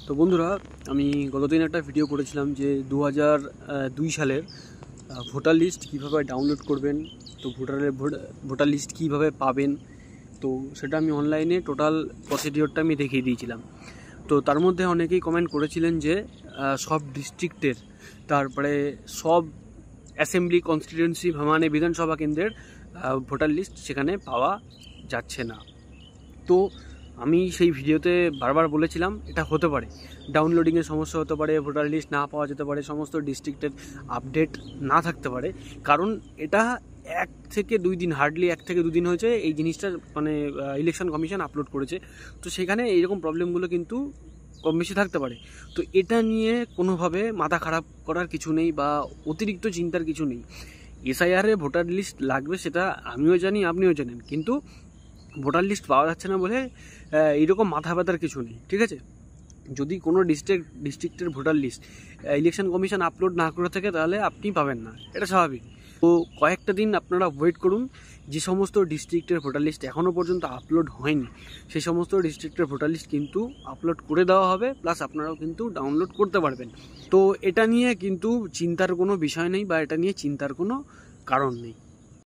তো বন্ধুরা, আমি গতদিন একটা ভিডিও করেছিলাম যে 2002 সালের ভোটার লিস্ট কীভাবে ডাউনলোড করবেন, তো ভোটার লিস্ট কীভাবে পাবেন। তো সেটা আমি অনলাইনে টোটাল প্রসিডিওরটা আমি দেখিয়ে দিয়েছিলাম। তো তার মধ্যে অনেকেই কমেন্ট করেছিলেন যে সব ডিস্ট্রিক্টের, তারপরে সব অ্যাসেম্বলি কনস্টিটিউয়েন্সি মানে বিধানসভা কেন্দ্রের ভোটার লিস্ট সেখানে পাওয়া যাচ্ছে না। তো আমি সেই ভিডিওতে বারবার বলেছিলাম এটা হতে পারে, ডাউনলোডিংয়ের সমস্যা হতে পারে, ভোটার লিস্ট না পাওয়া যেতে পারে, সমস্ত ডিস্ট্রিক্টের আপডেট না থাকতে পারে। কারণ এটা 1 থেকে 2 দিন, হার্ডলি 1 থেকে 2 দিন হয়েছে এই জিনিসটা মানে ইলেকশন কমিশন আপলোড করেছে। তো সেখানে এইরকম প্রবলেমগুলো কিন্তু কম বেশি থাকতে পারে। তো এটা নিয়ে কোনোভাবে মাথা খারাপ করার কিছু নেই বা অতিরিক্ত চিন্তার কিছু নেই। এসআইআরে ভোটার লিস্ট লাগবে সেটা আমিও জানি, আপনিও জানেন, কিন্তু ভোটার লিস্ট পাওয়া যাচ্ছে না বলে এইরকম মাথা ব্যথার কিছু নেই, ঠিক আছে। যদি কোনো ডিস্ট্রিক্টের voter list election commission upload না করে থাকে তাহলে আপনি পাবেন না, এটা স্বাভাবিক। তো কয়েকটা দিন আপনারা ওয়েট করুন। যে সমস্ত ডিস্ট্রিক্টের ভোটার লিস্ট এখনও পর্যন্ত আপলোড হয়নি সেই সমস্ত ডিস্ট্রিক্টের ভোটার লিস্ট কিন্তু আপলোড করে দেওয়া হবে, প্লাস আপনারাও কিন্তু ডাউনলোড করতে পারবেন। তো এটা নিয়ে কিন্তু চিন্তার কোনো বিষয় নেই বা এটা নিয়ে চিন্তার কোনো কারণ নেই।